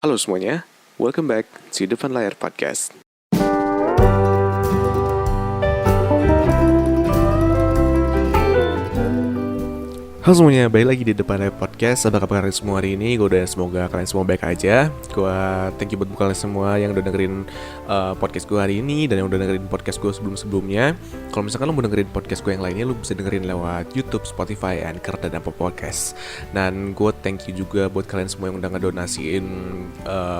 Halo semuanya, welcome back to Depan Layar Podcast. Halo semuanya, balik lagi di Depan Layar Podcast. Apa kabar kalian semua hari ini? Gue udah semoga kalian semua baik aja. Gue thank you buat kalian semua yang udah dengerin podcast gue hari ini dan yang udah dengerin podcast gue sebelum-sebelumnya. Kalau misalkan lo mau dengerin podcast gue yang lainnya, lo bisa dengerin lewat YouTube, Spotify, Anchor, dan Apple Podcast. Dan gue thank you juga buat kalian semua yang udah ngedonasiin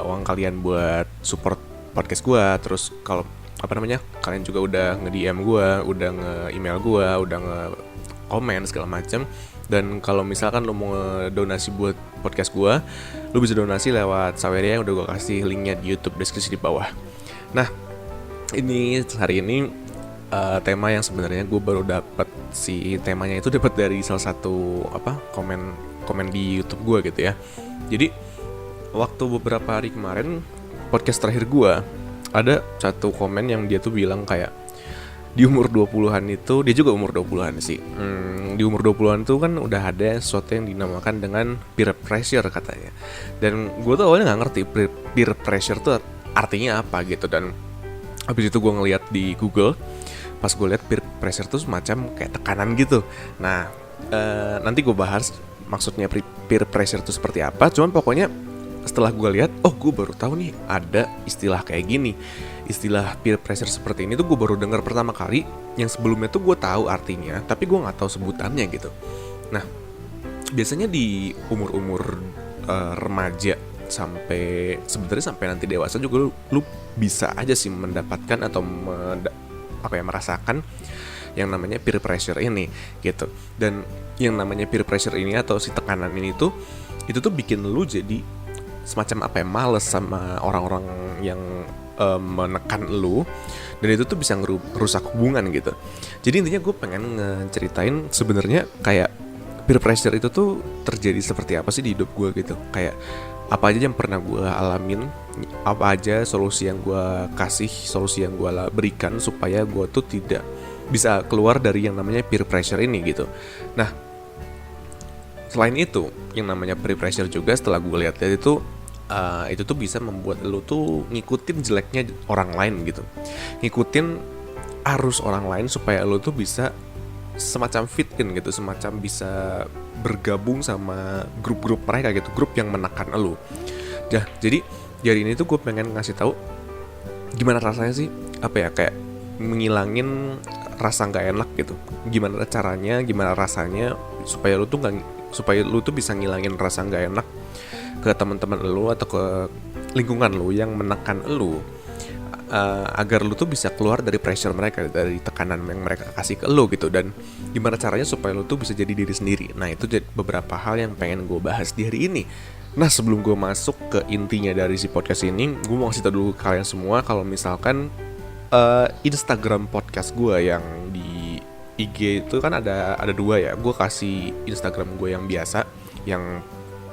uang kalian buat support podcast gue. Terus kalau kalian juga udah nge-DM gue, udah nge-email gue, udah nge-komen segala macam. Dan kalau misalkan lo mau donasi buat podcast gue, lo bisa donasi lewat Saweria yang udah gue kasih linknya di YouTube deskripsi di bawah. Nah, hari ini tema yang sebenarnya gue baru dapat temanya itu dapat dari salah satu komen di YouTube gue gitu ya. Jadi waktu beberapa hari kemarin podcast terakhir gue ada satu komen yang dia tuh bilang kayak di umur 20-an itu, dia juga umur 20-an sih. Di umur 20-an itu kan udah ada sesuatu yang dinamakan dengan peer pressure katanya. Dan gue tuh awalnya gak ngerti peer pressure tuh artinya apa gitu. Dan habis itu gue ngeliat di Google, pas gue liat peer pressure tuh semacam kayak tekanan gitu. Nah, nanti gue bahas maksudnya peer pressure itu seperti apa. Cuman pokoknya setelah gue lihat, gue baru tahu nih ada istilah kayak gini. Istilah peer pressure seperti ini tuh gue baru dengar pertama kali. Yang sebelumnya tuh gue tahu artinya, tapi gue nggak tahu sebutannya gitu. Nah, biasanya di umur-umur remaja sampai nanti dewasa juga lu bisa aja sih mendapatkan atau merasakan yang namanya peer pressure ini gitu. Dan yang namanya peer pressure ini atau si tekanan ini tuh itu tuh bikin lu jadi semacam males sama orang-orang yang menekan lu, dan itu tuh bisa ngerusak hubungan gitu. Jadi intinya gue pengen ngeceritain sebenarnya kayak peer pressure itu tuh terjadi seperti apa sih di hidup gue gitu. Kayak apa aja yang pernah gue alamin, apa aja solusi yang gue kasih, solusi yang gue berikan supaya gue tuh tidak bisa keluar dari yang namanya peer pressure ini gitu. Nah, selain itu yang namanya peer pressure juga setelah gue lihat itu tuh bisa membuat lu tuh ngikutin jeleknya orang lain gitu, ngikutin arus orang lain supaya lu tuh bisa semacam fit in gitu, semacam bisa bergabung sama grup-grup mereka gitu, grup yang menekan lu. Jadi hari ini tuh gue pengen ngasih tahu gimana rasanya sih kayak menghilangin rasa nggak enak gitu, gimana caranya, gimana rasanya supaya lu tuh bisa ngilangin rasa nggak enak ke teman-teman lu atau ke lingkungan lu yang menekan lu, agar lu tuh bisa keluar dari pressure mereka, dari tekanan yang mereka kasih ke lu gitu. Dan gimana caranya supaya lu tuh bisa jadi diri sendiri. Nah, itu beberapa hal yang pengen gue bahas di hari ini. Nah, sebelum gue masuk ke intinya dari si podcast ini, gue mau kasih tau dulu kalian semua kalau misalkan Instagram podcast gue yang di IG itu kan ada dua ya. Gue kasih Instagram gue yang biasa, yang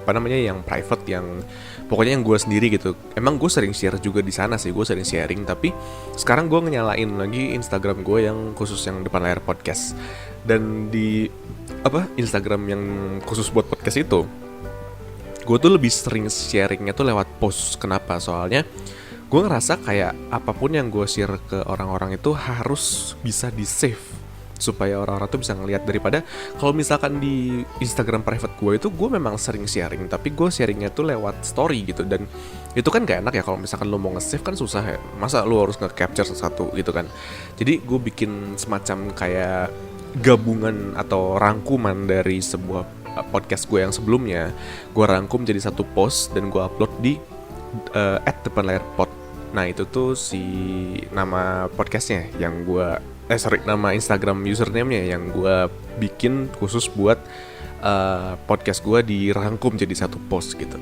yang private, yang pokoknya yang gue sendiri gitu. Emang gue sering share juga di sana sih, gue sering sharing. Tapi sekarang gue nyalain lagi Instagram gue yang khusus yang Depan Layar Podcast. Dan di Instagram yang khusus buat podcast itu, gue tuh lebih sering sharingnya tuh lewat post. Kenapa? Soalnya gue ngerasa kayak apapun yang gue share ke orang-orang itu harus bisa di save supaya orang-orang tuh bisa ngelihat, daripada kalau misalkan di Instagram private gue itu gue memang sering sharing, tapi gue sharingnya tuh lewat story gitu. Dan itu kan gak enak ya, kalau misalkan lo mau nge-save kan susah ya, masa lo harus nge-capture satu gitu kan. Jadi gue bikin semacam kayak gabungan atau rangkuman dari sebuah podcast gue yang sebelumnya, gue rangkum jadi satu post dan gue upload di @depanlayarpod. Nah, itu tuh si nama podcastnya yang gue nama Instagram username-nya yang gue bikin khusus buat podcast gue dirangkum jadi satu post gitu.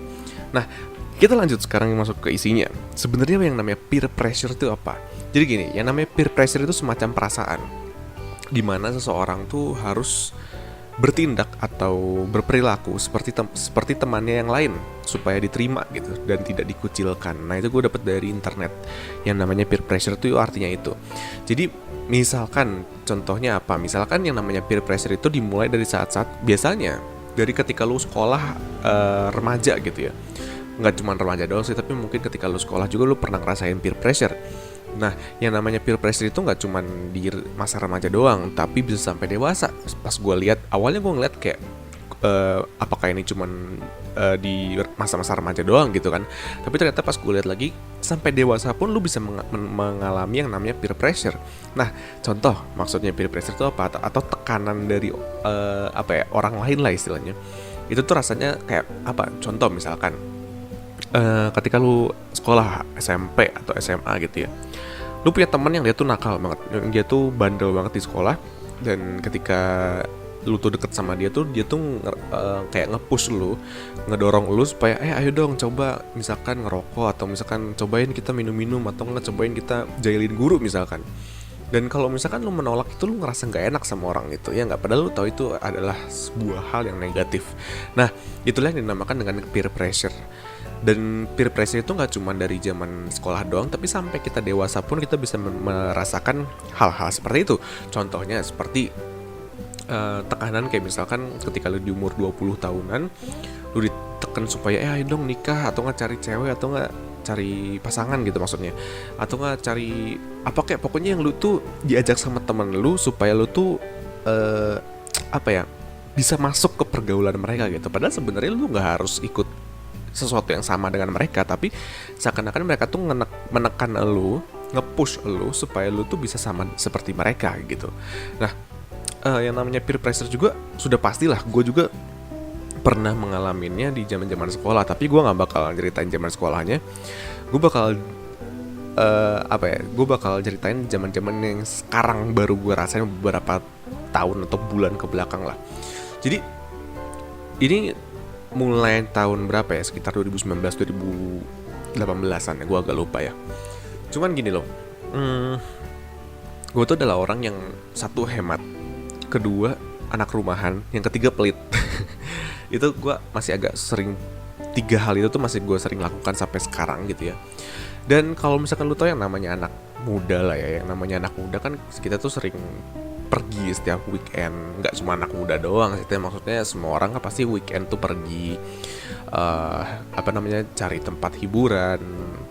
Nah, kita lanjut sekarang masuk ke isinya. Sebenarnya yang namanya peer pressure itu apa? Jadi gini, yang namanya peer pressure itu semacam perasaan dimana seseorang tuh harus bertindak atau berperilaku seperti temannya yang lain supaya diterima gitu dan tidak dikucilkan. Nah, itu gue dapat dari internet. Yang namanya peer pressure itu artinya itu. Jadi misalkan contohnya apa? Misalkan yang namanya peer pressure itu dimulai dari saat-saat biasanya dari ketika lu sekolah remaja gitu ya. nggak cuma remaja doang sih, tapi mungkin ketika lu sekolah juga lu pernah ngerasain peer pressure. Nah, yang namanya peer pressure itu nggak cuma di masa remaja doang, tapi bisa sampai dewasa. Pas gue lihat, awalnya gue ngeliat kayak apakah ini cuman di masa-masa remaja doang gitu kan. Tapi ternyata pas gue lihat lagi, sampai dewasa pun lu bisa mengalami yang namanya peer pressure. Nah, contoh maksudnya peer pressure itu apa? Atau tekanan dari orang lain lah istilahnya. Itu tuh rasanya kayak apa? Contoh misalkan ketika lu sekolah SMP atau SMA gitu ya, lu punya teman yang dia tuh nakal banget, yang dia tuh bandel banget di sekolah, dan ketika lu tuh deket sama dia tuh kayak nge-push lu, ngedorong lu supaya ayo dong coba misalkan ngerokok, atau misalkan cobain kita minum-minum, atau nggak cobain kita jahilin guru misalkan. Dan kalau misalkan lu menolak itu, lu ngerasa nggak enak sama orang itu, ya nggak, padahal lu tahu itu adalah sebuah hal yang negatif. Nah, itulah yang dinamakan dengan peer pressure. Dan peer pressure itu nggak cuma dari zaman sekolah doang, tapi sampai kita dewasa pun kita bisa merasakan hal-hal seperti itu. Contohnya seperti tekanan kayak misalkan ketika lu di umur 20 tahunan, lu ditekan supaya ayo dong nikah, atau nggak cari cewek, atau nggak cari pasangan gitu maksudnya, atau nggak cari apa kayak pokoknya yang lu tuh diajak sama temen lu supaya lu tuh bisa masuk ke pergaulan mereka gitu. Padahal sebenarnya lu nggak harus ikut sesuatu yang sama dengan mereka, tapi seakan-akan mereka tuh menekan lu, nge-push lu supaya lu tuh bisa sama seperti mereka gitu. Nah, yang namanya peer pressure juga sudah pastilah, gue juga pernah mengalaminya di zaman-zaman sekolah, tapi gue nggak bakal ceritain zaman sekolahnya. Gue bakal gue bakal ceritain zaman-zaman yang sekarang baru gue rasain beberapa tahun atau bulan ke belakang lah. Jadi ini mulai tahun berapa ya, sekitar 2019-2018an ya, gue agak lupa ya. Cuman gini loh, gue tuh adalah orang yang satu hemat, kedua anak rumahan, yang ketiga pelit. Itu gue masih agak sering, 3 hal itu tuh masih gue sering lakukan sampai sekarang gitu ya. Dan kalau misalkan lu tau yang namanya anak muda lah ya, yang namanya anak muda kan kita tuh sering pergi setiap weekend. Nggak cuma anak muda doang sih, maksudnya semua orang kan pasti weekend tuh pergi cari tempat hiburan,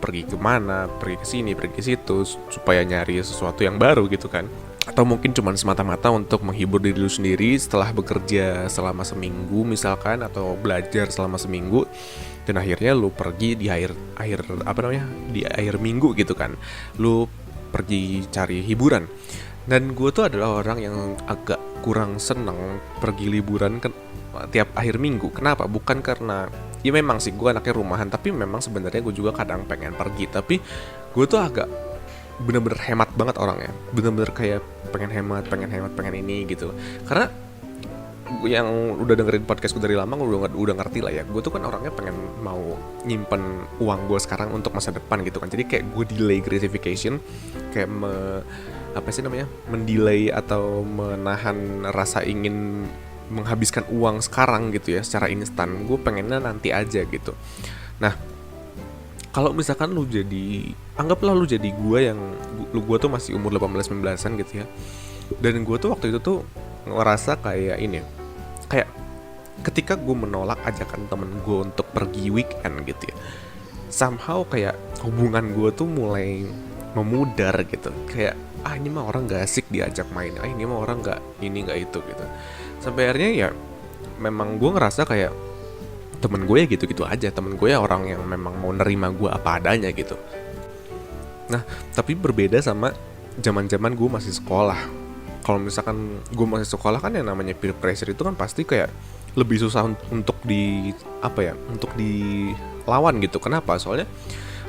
pergi kemana, pergi ke sini, pergi ke situ, supaya nyari sesuatu yang baru gitu kan. Atau mungkin cuma semata-mata untuk menghibur diri lu sendiri setelah bekerja selama seminggu misalkan, atau belajar selama seminggu, dan akhirnya lu pergi di akhir minggu gitu kan, lu pergi cari hiburan. Dan gue tuh adalah orang yang agak kurang seneng pergi liburan tiap akhir minggu. Kenapa? Bukan karena, ya memang sih gue anaknya rumahan, tapi memang sebenarnya gue juga kadang pengen pergi, tapi gue tuh agak bener-bener hemat banget orangnya, bener-bener kayak pengen hemat, pengen ini gitu. Karena yang udah dengerin podcast gue dari lama, gue udah ngerti lah ya, gue tuh kan orangnya pengen mau nyimpen uang gue sekarang untuk masa depan gitu kan. Jadi kayak gue delay gratification, kayak mendelay atau menahan rasa ingin menghabiskan uang sekarang gitu ya secara instan. Gue pengennya nanti aja gitu. Nah, kalau misalkan anggaplah lu jadi gue tuh masih umur 18-19an gitu ya. Dan gue tuh waktu itu tuh ngerasa kayak ini, kayak ketika gue menolak ajakan temen gue untuk pergi weekend gitu ya, somehow kayak hubungan gue tuh mulai memudar gitu. Kayak ini mah orang gak asik diajak main, ini mah orang gak ini gak itu gitu. Sampai akhirnya ya memang gue ngerasa kayak temen gue ya gitu-gitu aja, temen gue ya orang yang memang mau nerima gue apa adanya gitu. Nah, tapi berbeda sama zaman-zaman gue masih sekolah. Kalau misalkan gue masih sekolah kan yang namanya peer pressure itu kan pasti kayak lebih susah untuk dilawan gitu. Kenapa? Soalnya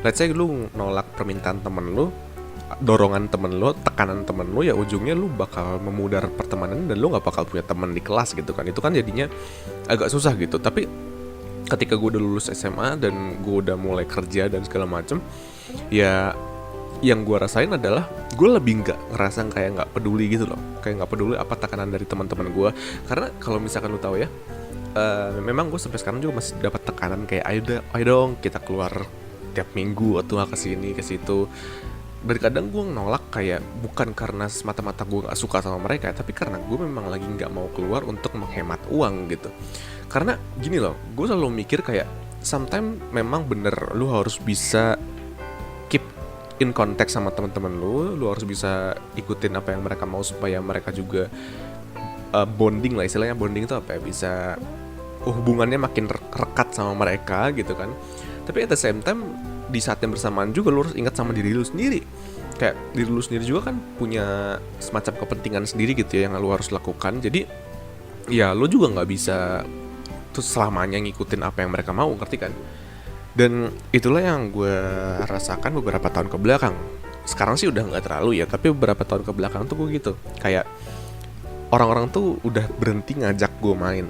let's say lu nolak permintaan temen lu, dorongan temen lu, tekanan temen lu, ya ujungnya lu bakal memudar pertemanan dan lu gak bakal punya temen di kelas gitu kan. Itu kan jadinya agak susah gitu. Tapi ketika gue udah lulus SMA dan gue udah mulai kerja dan segala macem, ya yang gue rasain adalah gue lebih ngerasa kayak nggak peduli gitu loh, kayak nggak peduli apa tekanan dari teman-teman gue. Karena kalau misalkan lu tahu ya, memang gue sampai sekarang juga masih dapat tekanan kayak ayo dong kita keluar tiap minggu atau ke sini ke situ. Dan kadang gue nolak kayak bukan karena semata-mata gue nggak suka sama mereka, tapi karena gue memang lagi nggak mau keluar untuk menghemat uang gitu. Karena gini loh, gue selalu mikir kayak sometimes memang bener lu harus bisa keep in contact sama teman-teman lu harus bisa ikutin apa yang mereka mau supaya mereka juga bonding lah, istilahnya bonding itu apa ya, bisa hubungannya makin rekat sama mereka gitu kan. Tapi at the same time di saat yang bersamaan juga lu harus ingat sama diri lu sendiri. Kayak diri lu sendiri juga kan punya semacam kepentingan sendiri gitu ya yang lu harus lakukan. Jadi ya lu juga nggak bisa terus selamanya ngikutin apa yang mereka mau, ngerti kan? Dan itulah yang gue rasakan beberapa tahun ke belakang. Sekarang sih udah nggak terlalu ya, tapi beberapa tahun ke belakang tuh gue gitu. Kayak orang-orang tuh udah berhenti ngajak gue main.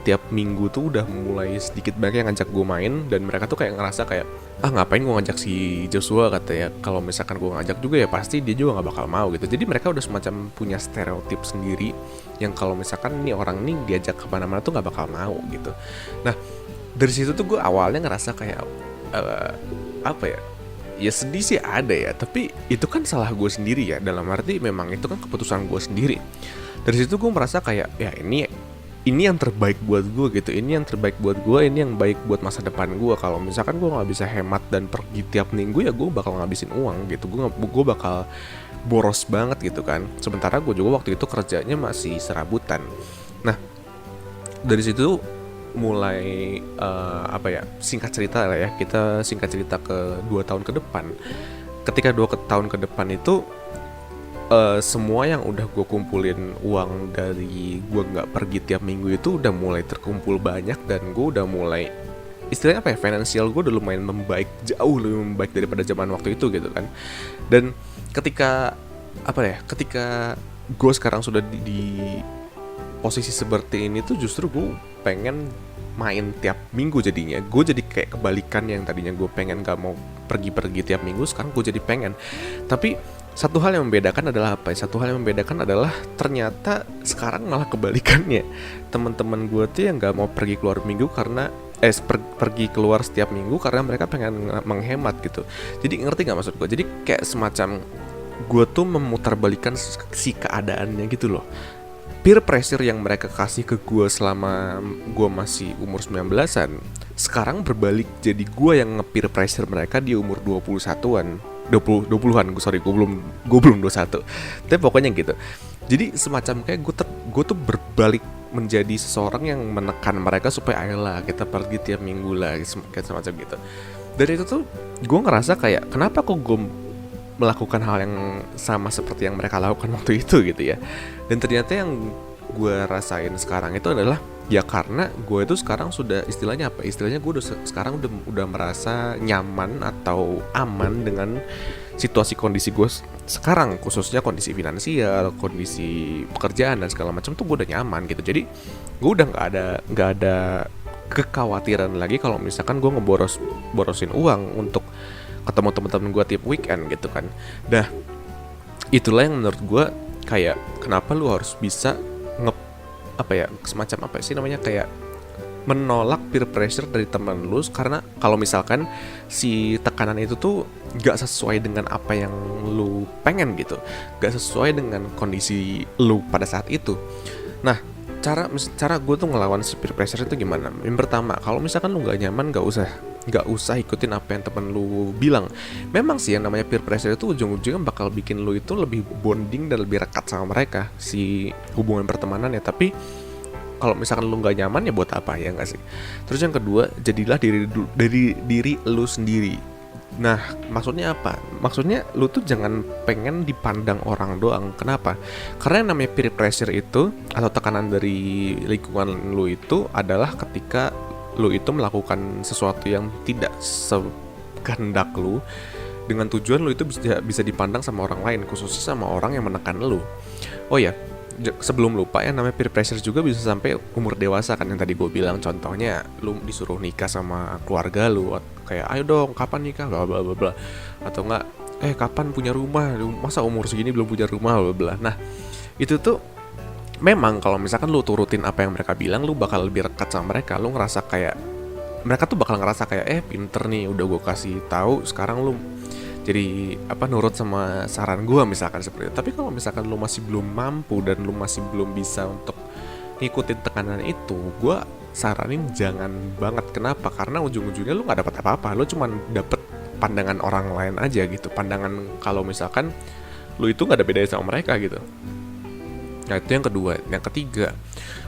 Tiap minggu tuh udah mulai sedikit banyak yang ngajak gue main. Dan mereka tuh kayak ngerasa kayak, ngapain gue ngajak si Joshua, kata ya. Kalau misalkan gue ngajak juga ya pasti dia juga gak bakal mau gitu. Jadi mereka udah semacam punya stereotip sendiri yang kalau misalkan nih orang nih diajak kemana-mana tuh gak bakal mau gitu. Nah dari situ tuh gue awalnya ngerasa kayak apa ya, ya sedih sih ada ya, tapi itu kan salah gue sendiri ya, dalam arti memang itu kan keputusan gue sendiri. Dari situ gue merasa kayak ya ini yang terbaik buat gue gitu, ini yang terbaik buat gue, ini yang baik buat masa depan gue. Kalau misalkan gue nggak bisa hemat dan pergi tiap minggu ya gue bakal ngabisin uang gitu, gue bakal boros banget gitu kan. Sementara gue juga waktu itu kerjanya masih serabutan. Nah dari situ mulai singkat cerita lah ya, kita singkat cerita ke 2 tahun ke depan. Ketika 2 tahun ke depan itu semua yang udah gue kumpulin uang dari gue nggak pergi tiap minggu itu udah mulai terkumpul banyak, dan gue udah mulai istilahnya apa ya, finansial gue udah lumayan membaik, jauh lebih membaik daripada zaman waktu itu gitu kan. Dan ketika ketika gue sekarang sudah di posisi seperti ini tuh justru gue pengen main tiap minggu. Jadinya gue jadi kayak kebalikan, yang tadinya gue pengen gak mau pergi-pergi tiap minggu, sekarang gue jadi pengen. Tapi satu hal yang membedakan adalah apa ya? Satu hal yang membedakan adalah ternyata sekarang malah kebalikannya. Teman-teman gue tuh yang gak mau pergi keluar minggu karena pergi keluar setiap minggu karena mereka pengen menghemat gitu. Jadi ngerti gak maksud gue? Jadi kayak semacam gue tuh memutarbalikan si keadaannya gitu loh. Peer pressure yang mereka kasih ke gue selama gue masih umur 19-an sekarang berbalik jadi gue yang nge-peer pressure mereka di umur 21-an 20-an, gue belum 21. Tapi pokoknya gitu. Jadi semacam kayak gue tuh berbalik menjadi seseorang yang menekan mereka supaya ayolah kita pergi tiap minggu lah, kayak semacam gitu. Dari itu tuh gue ngerasa kayak kenapa kok gue melakukan hal yang sama seperti yang mereka lakukan waktu itu gitu ya. Dan ternyata yang gue rasain sekarang itu adalah ya karena gue itu sekarang sudah istilahnya gue sekarang udah merasa nyaman atau aman dengan situasi kondisi gue sekarang, khususnya kondisi finansial, kondisi pekerjaan dan segala macam tuh gue udah nyaman gitu. Jadi gue udah nggak ada kekhawatiran lagi kalau misalkan gue borosin uang untuk ketemu teman-teman gue tiap weekend gitu kan. Nah itulah yang menurut gue kayak kenapa lu harus bisa semacam kayak menolak peer pressure dari teman lu, karena kalau misalkan si tekanan itu tuh gak sesuai dengan apa yang lu pengen gitu, gak sesuai dengan kondisi lu pada saat itu. Nah cara gue tuh ngelawan si peer pressure itu gimana? Yang pertama, kalau misalkan lu gak nyaman gak usah ikutin apa yang temen lu bilang. Memang sih yang namanya peer pressure itu ujung-ujungnya bakal bikin lu itu lebih bonding dan lebih rekat sama mereka, si hubungan pertemanan ya. Tapi kalau misalkan lu gak nyaman ya buat apa, ya gak sih? Terus yang kedua, jadilah diri lu sendiri. Nah maksudnya apa? Maksudnya lu tuh jangan pengen dipandang orang doang. Kenapa? Karena yang namanya peer pressure itu atau tekanan dari lingkungan lu itu adalah ketika lu itu melakukan sesuatu yang tidak sekehendak lu dengan tujuan lu itu bisa dipandang sama orang lain, khususnya sama orang yang menekan lu. Oh ya, sebelum lupa ya, namanya peer pressure juga bisa sampai umur dewasa kan, yang tadi gue bilang. Contohnya lu disuruh nikah sama keluarga lu, kayak ayo dong kapan nikah bla bla bla bla, atau enggak kapan punya rumah, masa umur segini belum punya rumah bla bla. Nah itu tuh memang kalau misalkan lu turutin apa yang mereka bilang, lu bakal lebih rekat sama mereka. Lu ngerasa kayak mereka tuh bakal ngerasa kayak pinter nih, udah gue kasih tahu, sekarang lu jadi nurut sama saran gue misalkan seperti itu. Tapi kalau misalkan lu masih belum mampu dan lu masih belum bisa untuk ngikutin tekanan itu, gue saranin jangan banget. Kenapa? Karena ujung-ujungnya lu nggak dapat apa-apa, lu cuma dapet pandangan orang lain aja gitu. Pandangan kalau misalkan lu itu nggak ada bedanya sama mereka gitu. Nah itu yang kedua. Yang ketiga,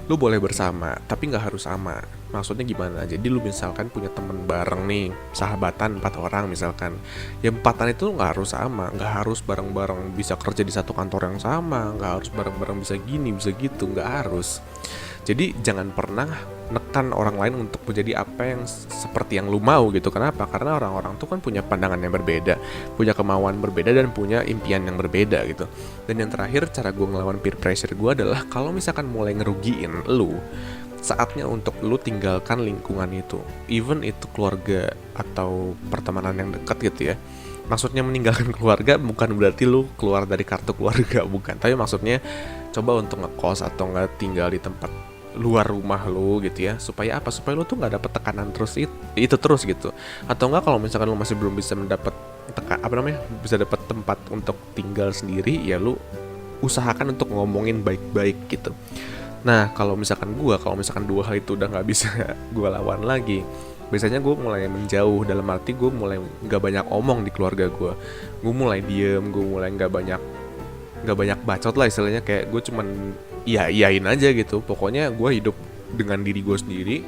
lu boleh bersama tapi nggak harus sama. Maksudnya gimana? Jadi lu misalkan punya temen bareng nih, sahabatan 4 orang misalkan, ya 4-an itu nggak harus sama, nggak harus bareng-bareng bisa kerja di satu kantor yang sama, nggak harus bareng-bareng bisa gini bisa gitu, nggak harus. Jadi jangan pernah nekan orang lain untuk menjadi apa yang seperti yang lu mau gitu. Kenapa? Karena orang-orang tuh kan punya pandangan yang berbeda, punya kemauan berbeda, dan punya impian yang berbeda gitu. Dan yang terakhir, cara gue ngelawan peer pressure gue adalah kalau misalkan mulai ngerugiin lu, saatnya untuk lu tinggalkan lingkungan itu. Even itu keluarga atau pertemanan yang dekat gitu ya. Maksudnya meninggalkan keluarga bukan berarti lu keluar dari kartu keluarga, bukan. Tapi maksudnya coba untuk ngekos atau nggak tinggal di tempat luar rumah lu gitu ya. Supaya apa? Supaya lu tuh nggak dapet tekanan terus itu terus gitu. Atau nggak kalau misalkan lu masih belum bisa mendapat bisa dapat tempat untuk tinggal sendiri, ya lu usahakan untuk ngomongin baik-baik gitu. Nah kalau misalkan dua hal itu udah nggak bisa gue lawan lagi, biasanya gue mulai menjauh. Dalam arti gue mulai nggak banyak omong di keluarga gue mulai diem, gue mulai nggak banyak bacot lah istilahnya. Kayak gue cuman iyain aja gitu. Pokoknya gue hidup dengan diri gue sendiri,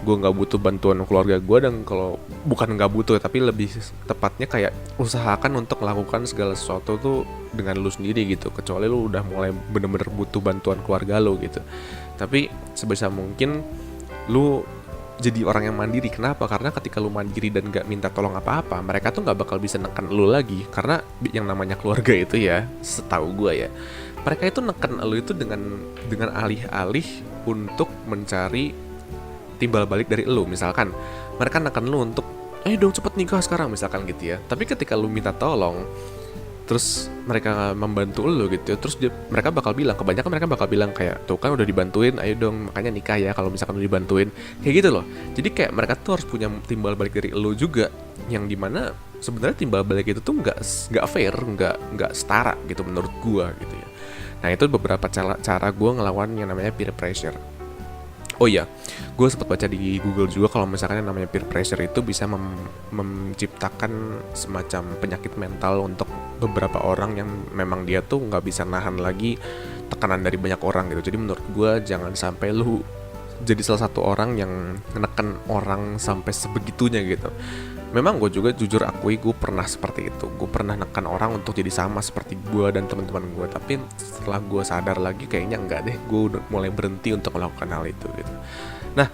gue nggak butuh bantuan keluarga gue. Dan kalau bukan nggak butuh, tapi lebih tepatnya kayak usahakan untuk melakukan segala sesuatu tuh dengan lu sendiri gitu, kecuali lu udah mulai bener-bener butuh bantuan keluarga lu gitu. Tapi sebisa mungkin lu jadi orang yang mandiri. Kenapa? Karena ketika lu mandiri dan gak minta tolong apa-apa, mereka tuh gak bakal bisa neken lu lagi. Karena yang namanya keluarga itu ya, setahu gue ya, mereka itu neken lu itu dengan alih-alih untuk mencari timbal balik dari lu. Misalkan mereka neken lu untuk ayo dong cepet nikah sekarang misalkan gitu ya. Tapi ketika lu minta tolong, terus mereka membantu lu gitu, terus mereka bakal bilang kayak tuh kan udah dibantuin, ayo dong makanya nikah ya kalau misalkan udah dibantuin, kayak gitu loh. Jadi kayak mereka tuh harus punya timbal balik dari lu juga, yang dimana sebenarnya timbal balik itu tuh nggak fair, nggak setara gitu menurut gua gitu ya. Nah itu beberapa cara gua ngelawan yang namanya peer pressure. Oh iya, gue sempat baca di Google juga kalau misalkan yang namanya peer pressure itu bisa menciptakan semacam penyakit mental untuk beberapa orang yang memang dia tuh nggak bisa nahan lagi tekanan dari banyak orang gitu. Jadi menurut gue jangan sampai lu jadi salah satu orang yang menekan orang sampai sebegitunya gitu. Memang gue juga jujur akui gue pernah seperti itu. Gue pernah nekan orang untuk jadi sama seperti gue dan teman-teman gue. Tapi setelah gue sadar lagi kayaknya enggak deh. Gue udah mulai berhenti untuk melakukan hal itu gitu. Nah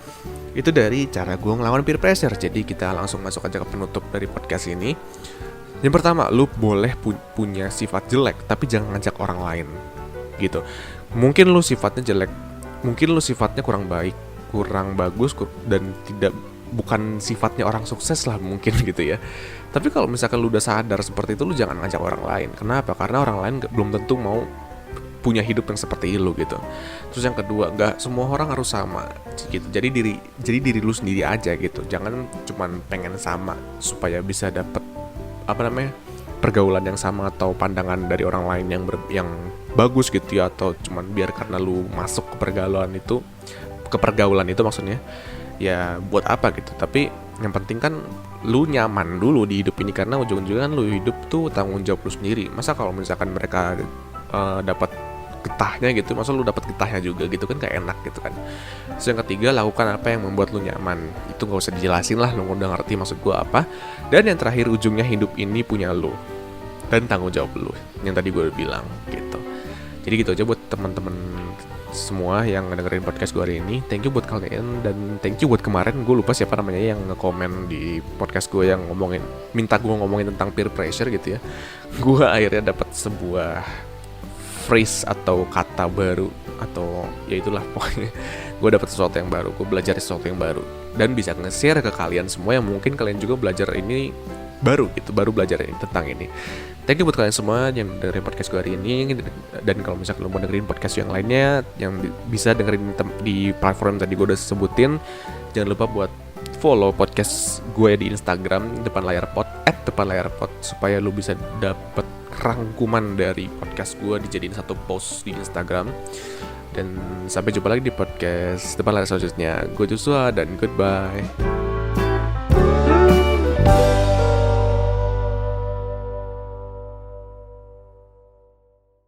itu dari cara gue ngelawan peer pressure. Jadi kita langsung masuk aja ke penutup dari podcast ini. Yang pertama, lu boleh punya sifat jelek, tapi jangan ngajak orang lain gitu. Mungkin lu sifatnya jelek, mungkin lu sifatnya kurang baik, kurang bagus, dan bukan sifatnya orang sukses lah mungkin gitu ya. Tapi kalau misalkan lu udah sadar seperti itu, lu jangan ngajak orang lain. Kenapa? Karena orang lain belum tentu mau punya hidup yang seperti lu gitu. Terus yang kedua, gak semua orang harus sama gitu. Jadi diri lu sendiri aja gitu. Jangan cuman pengen sama supaya bisa dapet pergaulan yang sama atau pandangan dari orang lain yang bagus gitu ya, atau cuman biar karena lu masuk ke pergaulan itu maksudnya. Ya buat apa gitu. Tapi yang penting kan lu nyaman dulu di hidup ini, karena ujung-ujungnya kan lu hidup tuh tanggung jawab lu sendiri. Masa kalau misalkan mereka dapat getahnya gitu, masa lu dapat getahnya juga gitu kan, gak enak gitu kan. Terus yang ketiga, lakukan apa yang membuat lu nyaman. Itu gak usah dijelasin lah, lu udah ngerti maksud gua apa. Dan yang terakhir, ujungnya hidup ini punya lu dan tanggung jawab lu, yang tadi gue udah bilang gitu. Jadi gitu aja buat teman-teman semua yang dengerin podcast gue hari ini. Thank you buat kalian, dan thank you buat kemarin, gue lupa siapa namanya yang nge-komen di podcast gue yang minta gue ngomongin tentang peer pressure gitu ya. Gue akhirnya dapat sebuah phrase atau kata baru, atau ya itulah pokoknya gue dapat sesuatu yang baru, gue belajar sesuatu yang baru, dan bisa nge-share ke kalian semua yang mungkin kalian juga belajar ini baru belajar ini tentang ini. Thank you buat kalian semua yang dengerin podcast gue hari ini. Dan kalau misalnya kalian mau dengerin podcast yang lainnya, yang bisa dengerin di platform tadi gue udah sebutin, jangan lupa buat follow podcast gue di Instagram, depan layar depan layar pot supaya lu bisa dapet rangkuman dari podcast gue dijadiin satu post di Instagram. Dan sampai jumpa lagi di podcast depan layar selanjutnya. Gue Joshua dan goodbye.